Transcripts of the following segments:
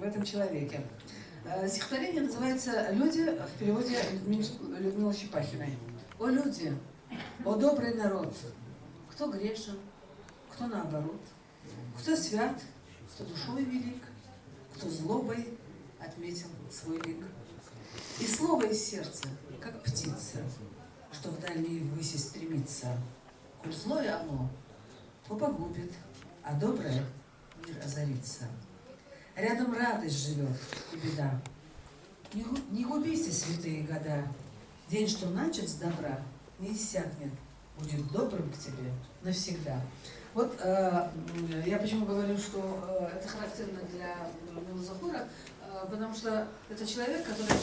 в этом человеке. Стихотворение называется «Люди» в переводе Людмилы Щепахиной. «О люди, о добрый народ, кто грешен, кто наоборот, кто свят, кто душой велик, кто злобой отметил свой лик. И слово из сердца, как птица, что в дальние выси стремится. Коль злое оно, то погубит, а доброе мир озарится. Рядом радость живет и беда. Не губите святые года. День, что начат с добра, не иссякнет, будет добрым к тебе навсегда». Вот я почему говорю, что это характерно для Милзахура, потому что это человек, который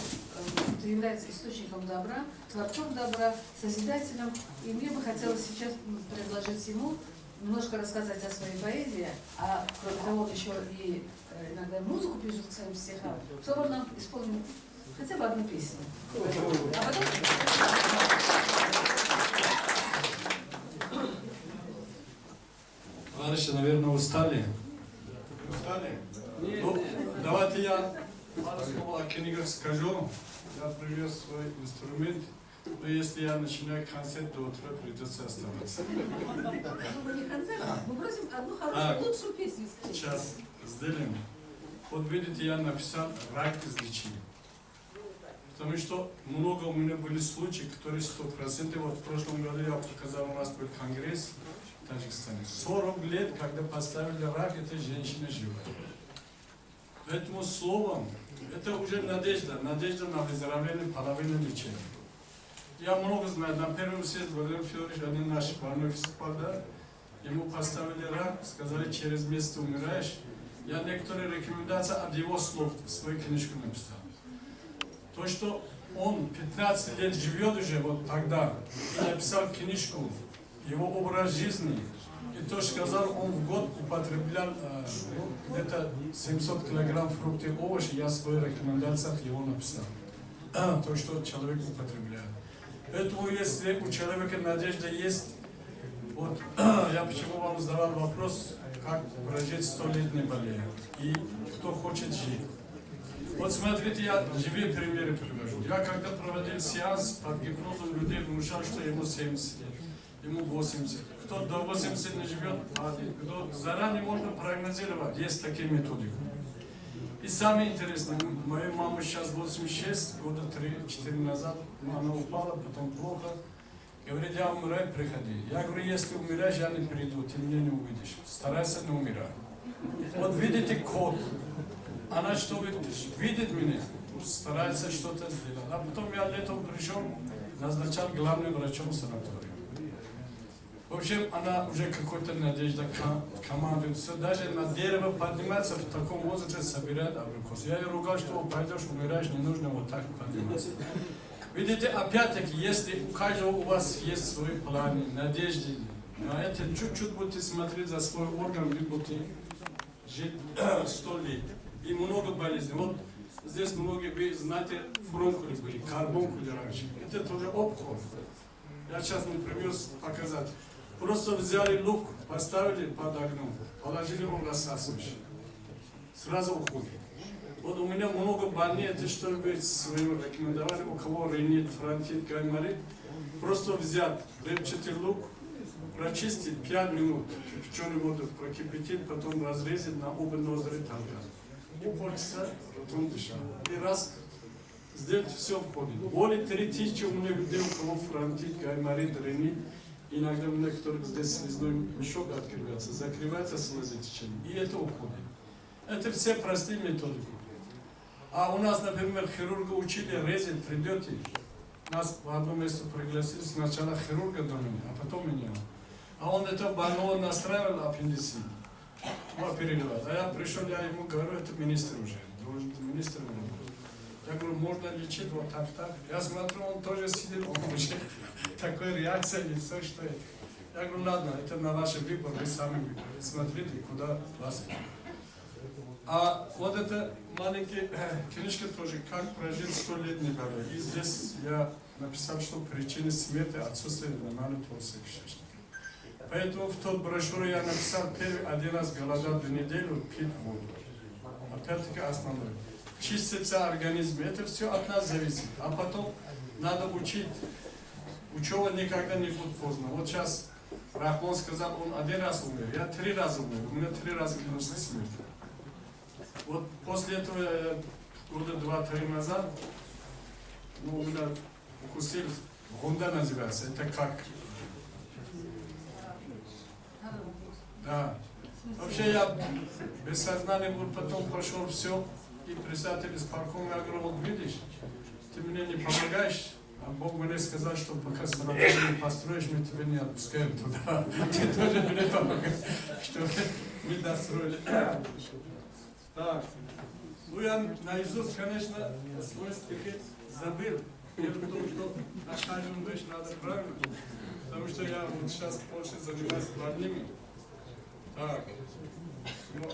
является источником добра, творцом добра, созидателем. И мне бы хотелось сейчас предложить ему немножко рассказать о своей поэзии, а кроме того, он еще и иногда музыку пишет к своим стихам, чтобы он нам исполнил хотя бы одну песню. А потом... Товарищи, наверное, устали? Устали? Ну, давайте я пару слов о книгах скажу. Я привез свой инструмент. Но если я начинаю концерт, до утра придется оставаться. Мы не концерт, мы просим одну хорошую, лучшую песню. Сейчас сделаем. Вот видите, я написал «Рак излечили». Потому что много у меня были случаи, которые 100%. Вот в прошлом году я показал, у нас был конгресс в Таджикистане. 40 лет, когда поставили рак, эта женщина жива. Поэтому словом, это уже надежда на выздоровление, половина лечения. Я много знаю, на первом съезде Владимир Федорович, один наш больной выступал, да, ему поставили рак, сказали, через месяц умираешь. Я некоторые рекомендации от его слов в свою книжку написал. То, что он 15 лет живет уже вот тогда, и написал книжку, его образ жизни, и то, что сказал, он в год употреблял где-то 700 килограмм фруктов и овощи, я в своих рекомендациях его написал. То, что человек употребляет. Поэтому, если у человека надежда есть, вот я почему вам задавал вопрос, как прожить 100 лет не болея, и кто хочет жить. Вот смотрите, я живые примеры привожу. Я когда проводил сеанс под гипнозом людей, внушал, что ему 70 лет, ему 80. Кто до 80 не живет, кто заранее можно прогнозировать, есть такие методики. И самое интересное, моя мама сейчас 86, года 3-4 назад, она упала, потом плохо. Говорит, я умираю, приходи. Я говорю, если умираешь, я не приду, ты меня не увидишь. Старайся не умирать. Вот видите код. Она что видит меня, старается что-то сделать. А потом я летом пришел, назначал главным врачом санатория. В общем, она уже какой-то надежда командует. Все, даже на дерево подниматься в таком возрасте, собирает абрикос. Я ее ругал, что пойдешь, умираешь, не нужно вот так подниматься. Видите, опять-таки, если у каждого у вас есть свои планы, надежды, на это чуть-чуть будете смотреть за свой орган, вы будете жить 100 лет. И много болезней. Вот здесь многие, вы знаете, фурункули были, карбункули раньше. Это тоже обход. Я сейчас не привез показать. Просто взяли лук, поставили под огнем, положили, он рассасывающий. Сразу уходит. Вот у меня много больных, это что вы своим рекомендовали, у кого ринит, фронтит, гайморит. Просто взять репчатый лук, прочистить 5 минут, кипяченую воду прокипятить, потом разрезать на оба ноздри толкать. И полчаса ртом дышать. И раз сделать, все входит. Более 3000 у меня людей, у кого фронтит, гайморит, ринит. Иногда у некоторых здесь слезной мешок открывается, закрывается слезотечение, и это уходит. Это все простые методики. А у нас, например, хирурга учили резать, придете, нас в одно место пригласили, сначала хирурга до меня, а потом меня. А он это больного настраивал, аппендицит. Оперировать. А я пришел, я ему говорю, это министр уже, должен министр работать. Я говорю, можно лечить вот так. Я смотрю, он тоже сидит, он уже такой реакция, лицо, что это. Я говорю, ладно, это на ваш выбор, вы сами выберите. Смотрите, куда вас. А вот это маленькая книжка тоже, как прожить 100 лет не болея. И здесь я написал, что причина смерти отсутствие нормального кишечника. Поэтому в тот брошюре я написал, первый один раз голодал 2 недели, пить воду. А опять-таки основной. Чистится организм, это все от нас зависит. А потом надо учить. Учеба никогда не будет поздно. Вот сейчас Рахмон сказал, он один раз умер, я 3 раза умер, у меня 3 раза клиническая смерть. Вот после этого, года 2-3 назад, ну, у меня укусил, гунда называется, это как... Да. Вообще я без сознания был, потом пошел все, и председатель из паркома, я говорю, вот видишь, ты мне не помогаешь, а Бог мне сказал, что пока санаторий не построишь, мы тебя не отпускаем туда. Ты тоже мне помогаешь, что мы достроили. Так. Ну я наизусть, конечно, свой стихет забыл. Дело в том, что на каждом вещь надо правильно, потому что я вот сейчас больше занимаюсь парнями. Так. Ну,